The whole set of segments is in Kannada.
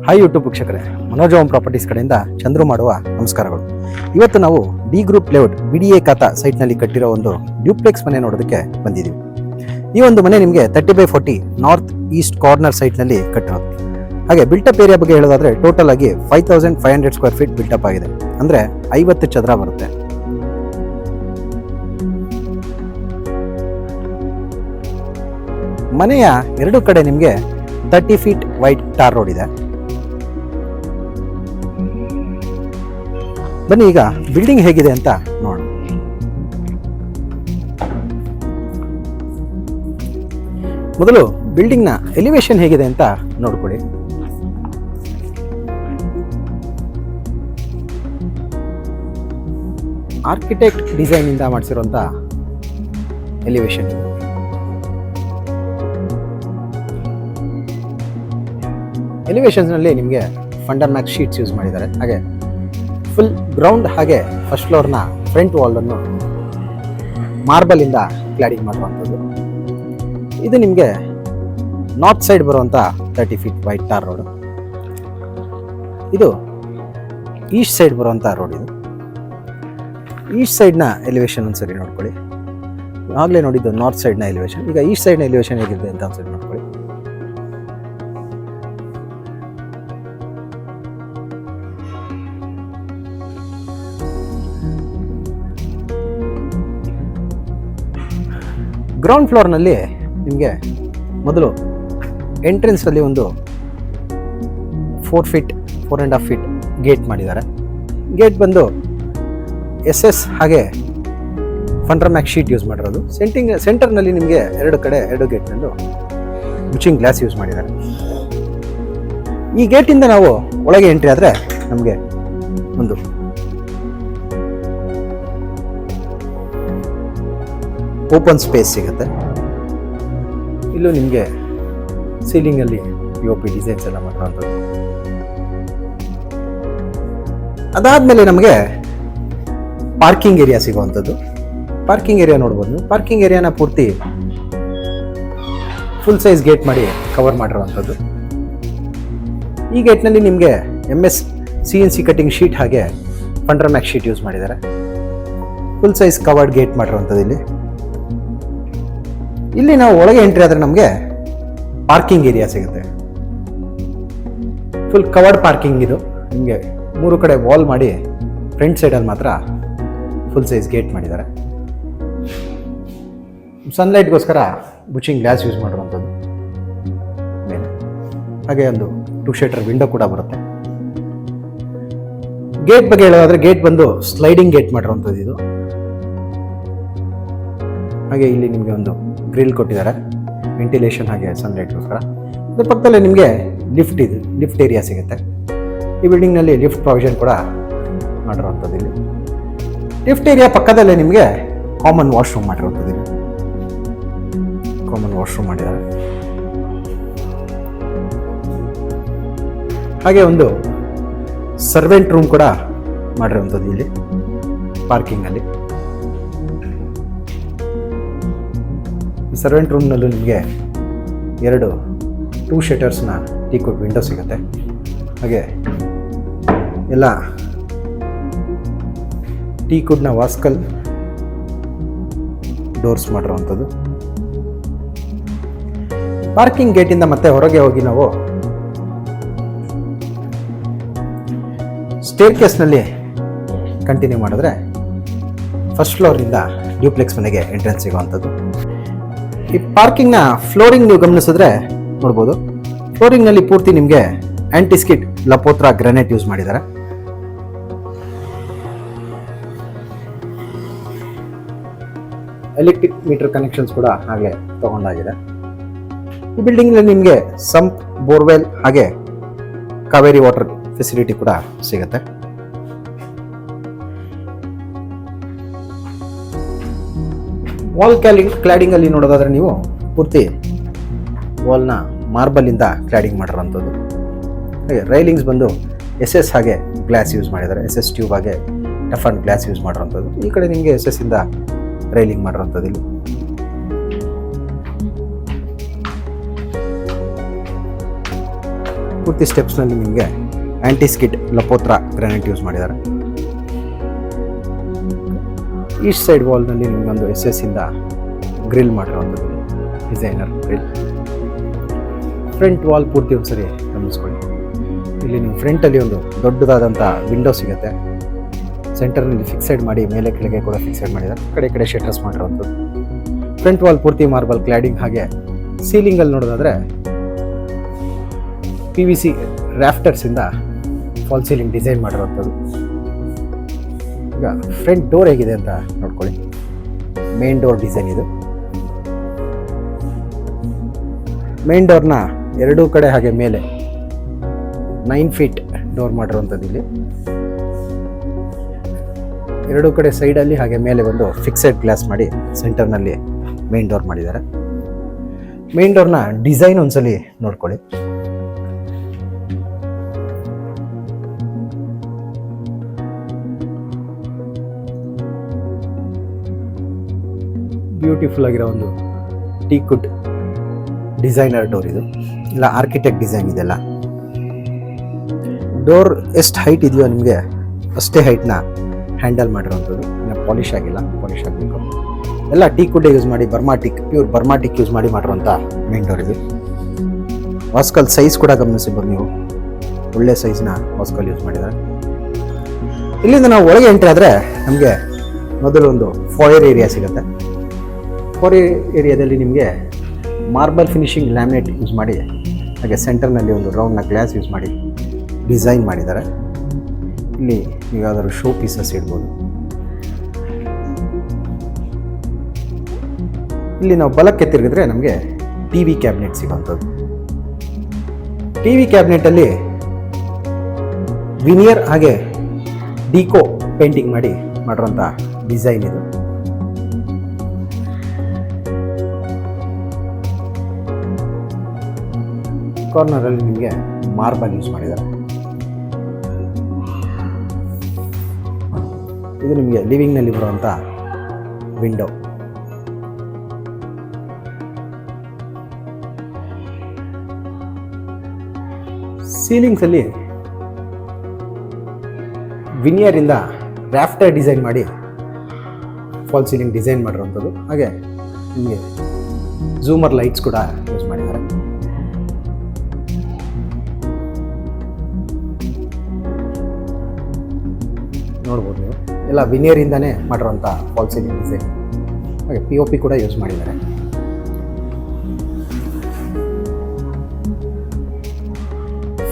ಹಾಯ್ ಯೂಟ್ಯೂಬ್ ವೀಕ್ಷಕರೇ, ಮನೋಜ್ ಹೋಮ್ ಪ್ರಾಪರ್ಟೀಸ್ ಕಡೆಯಿಂದ ಚಂದ್ರು ಮಾಡುವ ನಮಸ್ಕಾರಗಳು. ಇವತ್ತು ನಾವು ಡಿ ಗ್ರೂಪ್ ಲೇಔಟ್ BDA ಖಾತಾ ಸೈಟ್ನಲ್ಲಿ ಕಟ್ಟಿರೋ ಒಂದು ಡ್ಯೂಪ್ಲೆಕ್ಸ್ ಮನೆ ನೋಡೋದಕ್ಕೆ ಬಂದಿದ್ದೀವಿ. ಈ ಒಂದು ಮನೆ ನಿಮಗೆ 30/40 ನಾರ್ತ್ ಈಸ್ಟ್ ಕಾರ್ನರ್ ಸೈಟ್ನಲ್ಲಿ ಕಟ್ಟಿರೋದು. ಹಾಗೆ ಬಿಲ್ಟಪ್ ಏರಿಯಾ ಬಗ್ಗೆ ಹೇಳೋದಾದ್ರೆ ಟೋಟಲ್ ಆಗಿ 5500 ಸ್ಕ್ವೇರ್ ಫೀಟ್ ಬಿಲ್ಟಪ್ ಆಗಿದೆ, ಅಂದರೆ 50 ಚದರ ಬರುತ್ತೆ. ಮನೆಯ ಎರಡು ಕಡೆ ನಿಮಗೆ 30 ಫೀಟ್ ವೈಡ್ ಟಾರ್ ರೋಡ್ ಇದೆ. ಬನ್ನಿ ಈಗ ಬಿಲ್ಡಿಂಗ್ ಹೇಗಿದೆ ಅಂತ ನೋಡೋಣ. ಮೊದಲು ಬಿಲ್ಡಿಂಗ್ನ ಎಲಿವೇಶನ್ ಹೇಗಿದೆ ಅಂತ ನೋಡ್ಕೊಳ್ಳಿ. ಆರ್ಕಿಟೆಕ್ಟ್ ಡಿಸೈನ್ ಇಂದ ಮಾಡಿಸಿರುವಂತ ಎಲಿವೇಶನ್. ಎಲಿವೇಶನ್ಸ್ ನಲ್ಲಿ ನಿಮಗೆ ಫಂಡರ್ ಮ್ಯಾಕ್ಸ್ ಶೀಟ್ಸ್ ಯೂಸ್ ಮಾಡಿದ್ದಾರೆ. ಹಾಗೆ ಫುಲ್ ಗ್ರೌಂಡ್ ಹಾಗೆ ಫಸ್ಟ್ ಫ್ಲೋರ್ನ ಫ್ರಂಟ್ ವಾಲ್ ಅನ್ನು ಮಾರ್ಬಲ್ ಇಂದ ಕ್ಲಾಡಿಂಗ್ ಮಾಡುವಂಥದ್ದು. ಇದು ನಿಮಗೆ ನಾರ್ತ್ ಸೈಡ್ ಬರುವಂಥ 30 ಫೀಟ್ ವೈಡ್ ಟಾರ್ ರೋಡ್. ಇದು ಈಸ್ಟ್ ಸೈಡ್ ಬರುವಂಥ ರೋಡ್. ಇದು ಈಸ್ಟ್ ಸೈಡ್ನ ಎಲಿವೇಶನ್ ಒಂದ್ಸರಿ ನೋಡ್ಕೊಳ್ಳಿ. ಆಗಲೇ ನೋಡಿದ್ದು ನಾರ್ತ್ ಸೈಡ್ನ ಎಲಿವೇಶನ್. ಈಗ ಈಸ್ಟ್ ಸೈಡ್ನ ಎಲಿವೇಶನ್ ಹೇಗಿದೆ ಅಂತ ಒಂದ್ಸರಿ ನೋಡ್ಕೊಳ್ಳಿ. ಗ್ರೌಂಡ್ ಫ್ಲೋರ್ನಲ್ಲಿ ನಿಮಗೆ ಮೊದಲು ಎಂಟ್ರೆನ್ಸಲ್ಲಿ ಒಂದು 4.5 ಫೀಟ್ ಗೇಟ್ ಮಾಡಿದ್ದಾರೆ. ಗೇಟ್ ಬಂದು SS ಹಾಗೆ ಫಂಡರ್ ಮ್ಯಾಕ್ಸ್ ಶೀಟ್ ಯೂಸ್ ಮಾಡಿರೋದು. ಸೆಂಟರ್ನಲ್ಲಿ ನಿಮಗೆ ಎರಡು ಕಡೆ ಎರಡು ಗೇಟ್ನಲ್ಲೂ ಮುಚಿಂಗ್ ಗ್ಲಾಸ್ ಯೂಸ್ ಮಾಡಿದ್ದಾರೆ. ಈ ಗೇಟಿಂದ ನಾವು ಒಳಗೆ ಎಂಟ್ರಿ ಆದರೆ ನಮಗೆ ಒಂದು ಓಪನ್ ಸ್ಪೇಸ್ ಸಿಗುತ್ತೆ. ಇಲ್ಲೂ ನಿಮಗೆ ಸೀಲಿಂಗಲ್ಲಿ POP ಡಿಸೈನ್ಸ್ ಎಲ್ಲ ಮಾಡಿರುವಂಥದ್ದು. ಅದಾದಮೇಲೆ ನಮಗೆ ಪಾರ್ಕಿಂಗ್ ಏರಿಯಾ ಸಿಗುವಂಥದ್ದು. ಪಾರ್ಕಿಂಗ್ ಏರಿಯಾ ನೋಡ್ಬೋದು ನೀವು. ಪಾರ್ಕಿಂಗ್ ಏರಿಯಾನ ಪೂರ್ತಿ ಫುಲ್ ಸೈಜ್ ಗೇಟ್ ಮಾಡಿ ಕವರ್ ಮಾಡಿರುವಂಥದ್ದು. ಈ ಗೇಟ್ನಲ್ಲಿ ನಿಮಗೆ MS CNC ಕಟಿಂಗ್ ಶೀಟ್ ಹಾಗೆ ಫಂಡರ್ ಮ್ಯಾಕ್ಸ್ ಶೀಟ್ ಯೂಸ್ ಮಾಡಿದ್ದಾರೆ. ಫುಲ್ ಸೈಜ್ ಕವರ್ಡ್ ಗೇಟ್ ಮಾಡಿರುವಂಥದ್ದು. ಇಲ್ಲಿ ನಾವು ಒಳಗೆ ಎಂಟ್ರಿ ಆದರೆ ನಮಗೆ ಪಾರ್ಕಿಂಗ್ ಏರಿಯಾ ಸಿಗುತ್ತೆ. Full covered parking. ಇದು ನಿಮಗೆ 3 ಕಡೆ ವಾಲ್ ಮಾಡಿ ಫ್ರಂಟ್ ಸೈಡಲ್ಲಿ ಮಾತ್ರ ಫುಲ್ ಸೈಜ್ ಗೇಟ್ ಮಾಡಿದ್ದಾರೆ. ಸನ್ಲೈಟ್ಗೋಸ್ಕರ ಬುಚಿಂಗ್ ಗ್ಲಾಸ್ ಯೂಸ್ ಮಾಡಿರುವಂಥದ್ದು ಮೇಲೆ. ಹಾಗೆ ಒಂದು 2 ಶಟರ್ ವಿಂಡೋ ಕೂಡ ಬರುತ್ತೆ. ಗೇಟ್ ಬಗ್ಗೆ ಹೇಳೋದಾದ್ರೆ ಗೇಟ್ ಬಂದು ಸ್ಲೈಡಿಂಗ್ ಗೇಟ್ ಮಾಡಿರುವಂಥದ್ದು ಇದು. ಹಾಗೆ ಇಲ್ಲಿ ನಿಮಗೆ ಒಂದು ಗ್ರಿಲ್ ಕೊಟ್ಟಿದ್ದಾರೆ, ವೆಂಟಿಲೇಷನ್ ಹಾಗೆ ಸನ್ಲೈಟ್ಗೋಸ್ಕರ. ಅದ್ರ ಪಕ್ಕದಲ್ಲೇ ನಿಮಗೆ ಲಿಫ್ಟ್ ಏರಿಯಾ ಸಿಗುತ್ತೆ. ಈ ಬಿಲ್ಡಿಂಗ್ನಲ್ಲಿ ಲಿಫ್ಟ್ ಪ್ರಾವಿಷನ್ ಕೂಡ ಮಾಡಿರುವಂಥದ್ದು. ಇಲ್ಲಿ ಲಿಫ್ಟ್ ಏರಿಯಾ ಪಕ್ಕದಲ್ಲೇ ನಿಮಗೆ ಕಾಮನ್ ವಾಶ್ರೂಮ್ ಮಾಡಿರುವಂಥದ್ದು. ಇಲ್ಲಿ ಕಾಮನ್ ವಾಶ್ರೂಮ್ ಮಾಡಿದ್ದಾರೆ. ಹಾಗೆ ಒಂದು ಸರ್ವೆಂಟ್ ರೂಮ್ ಕೂಡ ಮಾಡಿರುವಂಥದ್ದು ಇಲ್ಲಿ ಪಾರ್ಕಿಂಗಲ್ಲಿ. ಸರ್ವೆಂಟ್ ರೂಮ್ನಲ್ಲೂ ನಿಮಗೆ 2 ಶಟರ್ಸ್ನ ಟೀಕುಡ್ ವಿಂಡೋ ಸಿಗುತ್ತೆ. ಹಾಗೆ ಎಲ್ಲ ಟೀಕುಡ್ನ ವಾಸ್ಕಲ್ ಡೋರ್ಸ್ ಮಾಡಿರುವಂಥದ್ದು. ಪಾರ್ಕಿಂಗ್ ಗೇಟಿಂದ ಮತ್ತೆ ಹೊರಗೆ ಹೋಗಿ ನಾವು ಸ್ಟೇರ್ ಕೇಸ್ನಲ್ಲಿ ಕಂಟಿನ್ಯೂ ಮಾಡಿದ್ರೆ ಫಸ್ಟ್ ಫ್ಲೋರಿಂದ ಡ್ಯೂಪ್ಲೆಕ್ಸ್ ಮನೆಗೆ ಎಂಟ್ರೆನ್ಸ್ ಸಿಗುವಂಥದ್ದು. ಈ ಪಾರ್ಕಿಂಗ್ನ ಫ್ಲೋರಿಂಗ್ ನೀವು ಗಮನಿಸಿದ್ರೆ ನೋಡ್ಬೋದು. ಫ್ಲೋರಿಂಗ್ನಲ್ಲಿ ಪೂರ್ತಿ ನಿಮಗೆ ಆಂಟಿಸ್ಕಿಟ್ ಲಪೋತ್ರ ಗ್ರಾನೈಟ್ ಯೂಸ್ ಮಾಡಿದ್ದಾರೆ. ಎಲೆಕ್ಟ್ರಿಕ್ ಮೀಟರ್ ಕನೆಕ್ಷನ್ಸ್ ಕೂಡ ಹಾಗೆ ತಗೊಂಡಾಗಿದೆ. ಈ ಬಿಲ್ಡಿಂಗ್ನಲ್ಲಿ ನಿಮಗೆ ಸಂಪ್, ಬೋರ್ವೆಲ್ ಹಾಗೆ ಕಾವೇರಿ ವಾಟರ್ ಫೆಸಿಲಿಟಿ ಕೂಡ ಸಿಗುತ್ತೆ. ವಾಲ್ ಕ್ಲಾಡಿಂಗ್ ಅಲ್ಲಿ ನೋಡೋದಾದ್ರೆ ನೀವು ಪೂರ್ತಿ ವಾಲ್ನ ಮಾರ್ಬಲ್ ಇಂದ ಕ್ಲಾಡಿಂಗ್ ಮಾಡಿರೋಂಥದ್ದು. ಹಾಗೆ ರೈಲಿಂಗ್ಸ್ ಬಂದು SS ಹಾಗೆ ಗ್ಲಾಸ್ ಯೂಸ್ ಮಾಡಿದ್ದಾರೆ. SS ಟ್ಯೂಬ್ ಹಾಗೆ ಟಫ್ ಅಂಡ್ ಗ್ಲಾಸ್ ಯೂಸ್ ಮಾಡಿರೋಂಥದ್ದು. ಈ ಕಡೆ ನಿಮಗೆ SS ಇಂದ ರೈಲಿಂಗ್ ಮಾಡಿರೋಂಥದ್ದು. ಇಲ್ಲಿ ಪೂರ್ತಿ ಸ್ಟೆಪ್ಸ್ನಲ್ಲಿ ನಿಮಗೆ ಆ್ಯಂಟಿ ಸ್ಕಿಡ್ ಲಪೋತ್ರ ಗ್ರಾನೈಟ್ ಯೂಸ್ ಮಾಡಿದ್ದಾರೆ. ಈಸ್ಟ್ ಸೈಡ್ ವಾಲ್ನಲ್ಲಿ ನಿಮಗೊಂದು SS ಇಂದ ಗ್ರಿಲ್ ಮಾಡಿರುವಂಥದ್ದು, ಡಿಸೈನರ್ ಗ್ರಿಲ್. ಫ್ರಂಟ್ ವಾಲ್ ಪೂರ್ತಿ ಒಂದ್ಸರಿ ಗಮನಿಸ್ಕೊಳ್ಳಿ. ಇಲ್ಲಿ ನಿಮ್ಮ ಫ್ರಂಟಲ್ಲಿ ಒಂದು ದೊಡ್ಡದಾದಂಥ ವಿಂಡೋ ಸಿಗುತ್ತೆ. ಸೆಂಟರ್ನಲ್ಲಿ ಫಿಕ್ಸೆಡ್ ಮಾಡಿ ಮೇಲೆ ಕೆಳಗೆ ಕೂಡ ಫಿಕ್ಸೆಡ್ ಮಾಡಿದ್ದಾರೆ. ಕಡೆ ಶಟರ್ಸ್ ಮಾಡಿರೋವಂಥದ್ದು. ಫ್ರಂಟ್ ವಾಲ್ ಪೂರ್ತಿ ಮಾರ್ಬಲ್ ಕ್ಲಾಡಿಂಗ್. ಹಾಗೆ ಸೀಲಿಂಗಲ್ಲಿ ನೋಡೋದಾದರೆ PVC ರ್ಯಾಫ್ಟರ್ಸಿಂದ ಫಾಲ್ ಸೀಲಿಂಗ್ ಡಿಸೈನ್ ಮಾಡಿರೋವಂಥದ್ದು. ಈಗ ಫ್ರಂಟ್ ಡೋರ್ ಹೇಗಿದೆ ಅಂತ ನೋಡ್ಕೊಳ್ಳಿ. ಮೇನ್ ಡೋರ್ ಡಿಸೈನ್ ಇದು. ಮೇನ್ ಡೋರ್ನ ಎರಡೂ ಕಡೆ ಹಾಗೆ ಮೇಲೆ 9 ಫೀಟ್ ಡೋರ್ ಮಾಡಿರುವಂಥದ್ದು. ಇಲ್ಲಿ ಎರಡೂ ಕಡೆ ಸೈಡಲ್ಲಿ ಹಾಗೆ ಮೇಲೆ ಒಂದು ಫಿಕ್ಸೆಡ್ ಗ್ಲಾಸ್ ಮಾಡಿ ಸೆಂಟರ್ನಲ್ಲಿ ಮೇನ್ ಡೋರ್ ಮಾಡಿದ್ದಾರೆ. ಮೇನ್ ಡೋರ್ನ ಡಿಸೈನ್ ಒಂದ್ಸಲಿ ನೋಡ್ಕೊಳ್ಳಿ. ಬ್ಯೂಟಿಫುಲ್ ಆಗಿರೋ ಒಂದು ಟೀಕುಡ್ ಡಿಸೈನರ್ ಡೋರ್ ಇದು, ಇಲ್ಲ ಆರ್ಕಿಟೆಕ್ಟ್ ಡಿಸೈನ್ ಇದೆಲ್ಲ. ಡೋರ್ ಎಷ್ಟು ಹೈಟ್ ಇದೆಯೋ ನಿಮಗೆ ಅಷ್ಟೇ ಹೈಟ್ನ ಹ್ಯಾಂಡಲ್ ಮಾಡಿರೋವಂಥದ್ದು. ಇನ್ನು ಪಾಲಿಷ್ ಆಗಿಲ್ಲ, ಪಾಲಿಷ್ ಆಗಬೇಕು. ಎಲ್ಲ ಟೀಕುಡ್ಡೇ ಯೂಸ್ ಮಾಡಿ, ಪ್ಯೂರ್ ಬರ್ಮಾಟಿಕ್ ಯೂಸ್ ಮಾಡಿ ಮಾಡಿರೋಂಥ ಮೇನ್ ಡೋರ್ ಇದು. ವಾಸ್ಕಲ್ ಸೈಜ್ ಕೂಡ ಗಮನಿಸಿಬೋದು ನೀವು, ಒಳ್ಳೆ ಸೈಜ್ನ ವಾಸ್ಕಲ್ ಯೂಸ್ ಮಾಡಿದ್ದಾರೆ. ಇಲ್ಲಿಂದ ನಾವು ಒಳಗೆ ಎಂಟ್ರಿ ಆದರೆ ನಮಗೆ ಮೊದಲು ಒಂದು ಫಾಯರ್ ಏರಿಯಾ ಸಿಗುತ್ತೆ. ಫಾಯರ್ ಏರಿಯಾದಲ್ಲಿ ನಿಮಗೆ ಮಾರ್ಬಲ್ ಫಿನಿಶಿಂಗ್ ಲ್ಯಾಮಿನೇಟ್ ಯೂಸ್ ಮಾಡಿ, ಹಾಗೆ ಸೆಂಟರ್ನಲ್ಲಿ ಒಂದು ರೌಂಡ್ನ ಗ್ಲಾಸ್ ಯೂಸ್ ಮಾಡಿ ಡಿಸೈನ್ ಮಾಡಿದ್ದಾರೆ. ಇಲ್ಲಿ ನೀವು ಯಾವ್ದಾದ್ರು ಶೋ ಪೀಸಸ್ ಇಡ್ಬೋದು. ಇಲ್ಲಿ ನಾವು ಬಲಕ್ಕೆ ತಿರುಗಿದ್ರೆ ನಮಗೆ TV ಕ್ಯಾಬಿನೆಟ್ ಸಿಗುವಂಥದ್ದು. TV ಕ್ಯಾಬಿನೆಟಲ್ಲಿ ವಿನಿಯರ್ ಹಾಗೆ ಡಿಕೋ ಪೇಂಟಿಂಗ್ ಮಾಡಿ ಮಾಡಿರೋಂಥ ಡಿಸೈನ್ ಇದು. ಕಾರ್ನರಲ್ಲಿ ನಿಮಗೆ ಮಾರ್ಬಲ್ ಯೂಸ್ ಮಾಡಿದ್ದಾರೆ. ಇದು ನಿಮಗೆ ಲಿವಿಂಗ್ನಲ್ಲಿ ಬರುವಂಥ ವಿಂಡೋ. ಸೀಲಿಂಗ್ಸಲ್ಲಿ ವಿನಿಯರಿಂದ ರ್ಯಾಫ್ಟರ್ ಡಿಸೈನ್ ಮಾಡಿ ಫಾಲ್ ಸೀಲಿಂಗ್ ಡಿಸೈನ್ ಮಾಡಿರುವಂಥದ್ದು. ಹಾಗೆ ನಿಮಗೆ ಝೂಮರ್ ಲೈಟ್ಸ್ ಕೂಡ ಯೂಸ್ ಮಾಡಿದ್ದಾರೆ. ನೋಡ್ಬೋದು ನೀವು, ಎಲ್ಲ ವಿನಿಯರಿಂದಾನೇ ಮಾಡಿರೋಂಥ ಫಾಲ್ ಸೀಲಿಂಗ್ ಡಿಸೈನ್. ಹಾಗೆ POP ಕೂಡ ಯೂಸ್ ಮಾಡಿದ್ದಾರೆ.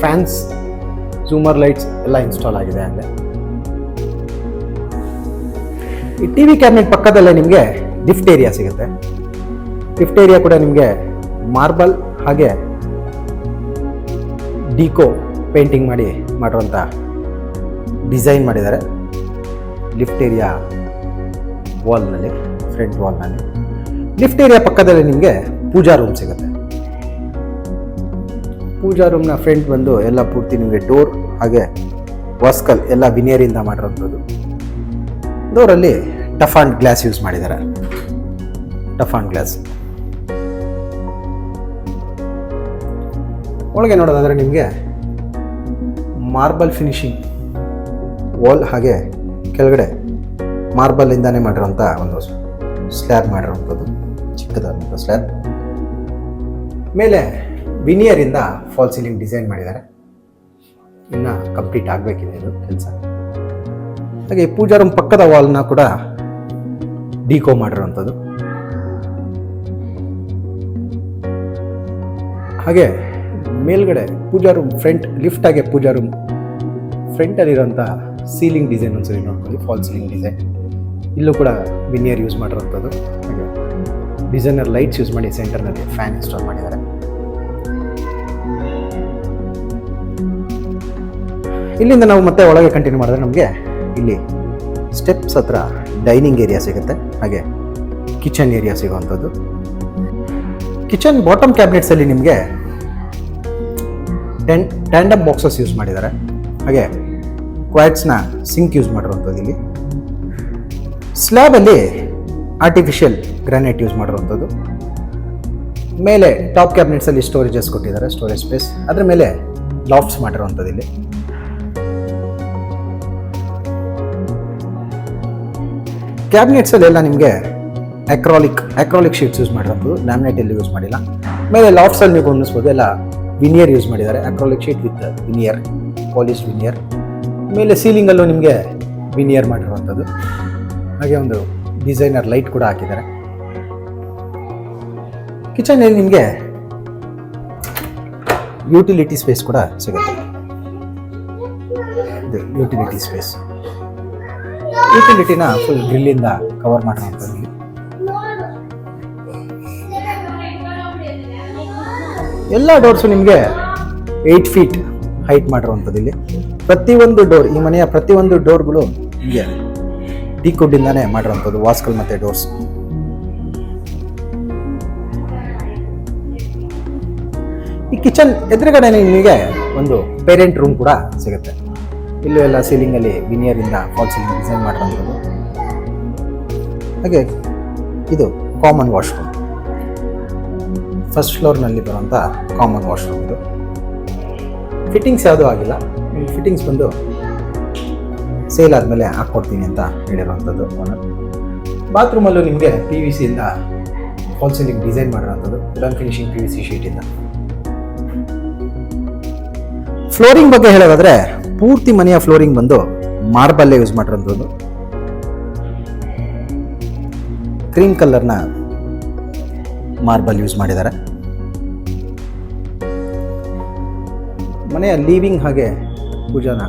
ಫ್ಯಾನ್ಸ್, ಝೂಮರ್ ಲೈಟ್ಸ್ ಎಲ್ಲ ಇನ್ಸ್ಟಾಲ್ ಆಗಿದೆ. ಅಂದರೆ ಈ TV ಕ್ಯಾಬಿನೆಟ್ ಪಕ್ಕದಲ್ಲೇ ನಿಮಗೆ ಲಿಫ್ಟ್ ಏರಿಯಾ ಸಿಗುತ್ತೆ. ಲಿಫ್ಟ್ ಏರಿಯಾ ಕೂಡ ನಿಮಗೆ ಮಾರ್ಬಲ್ ಹಾಗೆ ಡಿಕೋ ಪೇಂಟಿಂಗ್ ಮಾಡಿ ಮಾಡಿರುವಂಥ ಡಿಸೈನ್ ಮಾಡಿದ್ದಾರೆ. ಲಿಫ್ಟ್ ಏರಿಯಾ ವಾಲ್ನಲ್ಲಿ, ಫ್ರಂಟ್ ವಾಲ್ನಲ್ಲಿ. ಲಿಫ್ಟ್ ಏರಿಯಾ ಪಕ್ಕದಲ್ಲಿ ನಿಮಗೆ ಪೂಜಾ ರೂಮ್ ಸಿಗುತ್ತೆ. ಪೂಜಾ ರೂಮ್ನ ಫ್ರಂಟ್ ಬಂದು ಎಲ್ಲ ಪೂರ್ತಿ ನಿಮಗೆ ಡೋರ್ ಹಾಗೆ ವಾಸ್ಕಲ್ ಎಲ್ಲ ವಿನಿಯರಿಂದ ಮಾಡಿರೋಂಥದ್ದು. ಡೋರಲ್ಲಿ ಟಫಾನ್ ಗ್ಲಾಸ್ ಯೂಸ್ ಮಾಡಿದ್ದಾರೆ. ಟಫಾನ್ ಗ್ಲಾಸ್. ಒಳಗೆ ನೋಡೋದಾದರೆ ನಿಮಗೆ ಮಾರ್ಬಲ್ ಫಿನಿಶಿಂಗ್ ವಾಲ್ ಹಾಗೆ ಕೆಳಗಡೆ ಮಾರ್ಬಲಿಂದಾನೇ ಮಾಡಿರೋಂಥ ಒಂದು ಸ್ಲ್ಯಾಬ್ ಮಾಡಿರೋಂಥದ್ದು, ಚಿಕ್ಕದಾದಂಥ ಸ್ಲ್ಯಾಬ್. ಮೇಲೆ ವಿನಿಯರಿಂದ ಫಾಲ್ ಸೀಲಿಂಗ್ ಡಿಸೈನ್ ಮಾಡಿದ್ದಾರೆ. ಇನ್ನು ಕಂಪ್ಲೀಟ್ ಆಗಬೇಕಿದೆ ಇದು ಕೆಲಸ. ಹಾಗೆ ಪೂಜಾ ರೂಮ್ ಪಕ್ಕದ ವಾಲ್ನ ಕೂಡ ಡಿಕೋ ಮಾಡಿರೋಂಥದ್ದು. ಹಾಗೆ ಮೇಲ್ಗಡೆ ಪೂಜಾ ರೂಮ್ ಫ್ರಂಟ್ ಲಿಫ್ಟ್ ಆಗಿ ಪೂಜಾ ರೂಮ್ ಫ್ರಂಟಲ್ಲಿರೋಂಥ ಸೀಲಿಂಗ್ ಡಿಸೈನ್ ಒಂದ್ಸರಿ ನೋಡ್ಕೊಳ್ಳಿ. ಫಾಲ್ ಸೀಲಿಂಗ್ ಡಿಸೈನ್ ಇಲ್ಲೂ ಕೂಡ ವಿನಿಯರ್ ಯೂಸ್ ಮಾಡಿರೋಂಥದ್ದು. ಹಾಗೆ ಡಿಸೈನರ್ ಲೈಟ್ಸ್ ಯೂಸ್ ಮಾಡಿ ಸೆಂಟರ್ನಲ್ಲಿ ಫ್ಯಾನ್ ಇನ್ಸ್ಟಾಲ್ ಮಾಡಿದ್ದಾರೆ. ಇಲ್ಲಿಂದ ನಾವು ಮತ್ತೆ ಒಳಗೆ ಕಂಟಿನ್ಯೂ ಮಾಡಿದ್ರೆ ನಮಗೆ ಇಲ್ಲಿ ಸ್ಟೆಪ್ಸ್ ಹತ್ರ ಡೈನಿಂಗ್ ಏರಿಯಾ ಸಿಗುತ್ತೆ. ಹಾಗೆ ಕಿಚನ್ ಏರಿಯಾ ಸಿಗುವಂಥದ್ದು. ಕಿಚನ್ ಬಾಟಮ್ ಕ್ಯಾಬಿನೆಟ್ಸಲ್ಲಿ ನಿಮಗೆ ಟ್ಯಾಂಡಮ್ ಬಾಕ್ಸಸ್ ಯೂಸ್ ಮಾಡಿದ್ದಾರೆ. ಹಾಗೆ ಕ್ವಾಟ್ಸ್ನ ಸಿಂಕ್ ಯೂಸ್ ಮಾಡಿರುವಂಥದ್ದು. ಇಲ್ಲಿ ಸ್ಲ್ಯಾಬಲ್ಲಿ ಆರ್ಟಿಫಿಷಿಯಲ್ ಗ್ರಾನೈಟ್ ಯೂಸ್ ಮಾಡಿರುವಂಥದ್ದು. ಮೇಲೆ ಟಾಪ್ ಕ್ಯಾಬಿನೆಟ್ಸಲ್ಲಿ ಸ್ಟೋರೇಜಸ್ ಕೊಟ್ಟಿದ್ದಾರೆ, ಸ್ಟೋರೇಜ್ ಸ್ಪೇಸ್. ಅದರ ಮೇಲೆ ಲಾಫ್ಟ್ಸ್ ಮಾಡಿರುವಂಥದ್ದು ಇಲ್ಲಿ. ಕ್ಯಾಬಿನೆಟ್ಸ್ ಅಲ್ಲೆಲ್ಲ ನಿಮಗೆ ಅಕ್ರಾಲಿಕ್ ಶೀಟ್ಸ್ ಯೂಸ್ ಮಾಡಿರೋದು, ಲ್ಯಾಮಿನೇಟ್ ಎಲ್ಲಿ ಯೂಸ್ ಮಾಡಿಲ್ಲ. ಮೇಲೆ ಲಾಫ್ಟ್ಸ್ ಅಲ್ಲಿ ನೀವು ಗಮನಿಸ್ಬೋದು ಎಲ್ಲ ವಿನಿಯರ್ ಯೂಸ್ ಮಾಡಿದ್ದಾರೆ, acrylic sheet with veneer, polish veneer. ಮೇಲೆ ಸೀಲಿಂಗ್ ಅಲ್ಲೂ ನಿಮಗೆ ವಿನಿಯರ್ ಮಾಡಿರುವಂಥದ್ದು. ಹಾಗೆ ಒಂದು ಡಿಸೈನರ್ ಲೈಟ್ ಕೂಡ ಹಾಕಿದ್ದಾರೆ. ಕಿಚನ್ ಅಲ್ಲಿ ನಿಮಗೆ ಯುಟಿಲಿಟಿ ಸ್ಪೇಸ್ ಕೂಡ ಸಿಗುತ್ತೆ. ಇದು ಯುಟಿಲಿಟಿ ಸ್ಪೇಸ್, ಯುಟಿಲಿಟಿನ ಫುಲ್ ಗ್ರಿಲ್ಲಿಂದ ಕವರ್ ಮಾಡಿರುವಂಥದ್ದು. ಎಲ್ಲ ಡೋರ್ಸು ನಿಮಗೆ 8 ಫೀಟ್ ಹೈಟ್ ಮಾಡಿರುವಂಥದ್ದು. ಇಲ್ಲಿ ಪ್ರತಿಯೊಂದು ಡೋರ್, ಈ ಮನೆಯ ಪ್ರತಿಯೊಂದು ಡೋರ್ಗಳು ನಿಮಗೆ ಟೀಕ್ವುಡ್ಡಿಂದಾನೇ ಮಾಡಿರುವಂಥದ್ದು, ವಾಸ್ಕಲ್ ಮತ್ತು ಡೋರ್ಸ್. ಈ ಕಿಚನ್ ಎದುರುಗಡೆ ನಿಮಗೆ ಒಂದು ಪೇರೆಂಟ್ ರೂಮ್ ಕೂಡ ಸಿಗುತ್ತೆ. ಇಲ್ಲೂ ಎಲ್ಲ ಸೀಲಿಂಗಲ್ಲಿ ವಿನಿಯರಿಂದ ಫಾಲ್ ಸೀಲಿಂಗ್ ಡಿಸೈನ್ ಮಾಡಿರುವಂಥದ್ದು. ಹಾಗೆ ಇದು ಕಾಮನ್ ವಾಶ್ರೂಮ್, ಫಸ್ಟ್ ಫ್ಲೋರ್ನಲ್ಲಿ ಬರುವಂಥ ಕಾಮನ್ ವಾಶ್ರೂಮ್. ಇದು ಫಿಟ್ಟಿಂಗ್ಸ್ ಯಾವುದೂ ಆಗಿಲ್ಲ, ಫಿಟ್ಟಿಂಗ್ಸ್ ಬಂದು ಸೇಲ್ ಆದಮೇಲೆ ಹಾಕ್ಕೊಡ್ತೀನಿ ಅಂತ ಹೇಳಿರುವಂಥದ್ದು ಓನರ್. ಬಾತ್ರೂಮಲ್ಲೂ ನಿಮಗೆ PVC ಇಂದ ಫಾಲ್ ಸೀಲಿಂಗ್ ಡಿಸೈನ್ ಮಾಡಿರುವಂಥದ್ದು, ವುಡನ್ ಫಿನಿಶಿಂಗ್ PVC ಶೀಟಿಂದ. ಫ್ಲೋರಿಂಗ್ ಬಗ್ಗೆ ಹೇಳೋದಾದ್ರೆ ಪೂರ್ತಿ ಮನೆಯ ಫ್ಲೋರಿಂಗ್ ಬಂದು ಮಾರ್ಬಲ್ಲೇ ಯೂಸ್ ಮಾಡಿರೋಂಥದ್ದು. ಕ್ರೀಮ್ ಕಲರ್ನ ಮಾರ್ಬಲ್ ಯೂಸ್ ಮಾಡಿದ್ದಾರೆ. ಮನೆಯ ಲೀವಿಂಗ್ ಹಾಗೆ ಪೂಜಾನ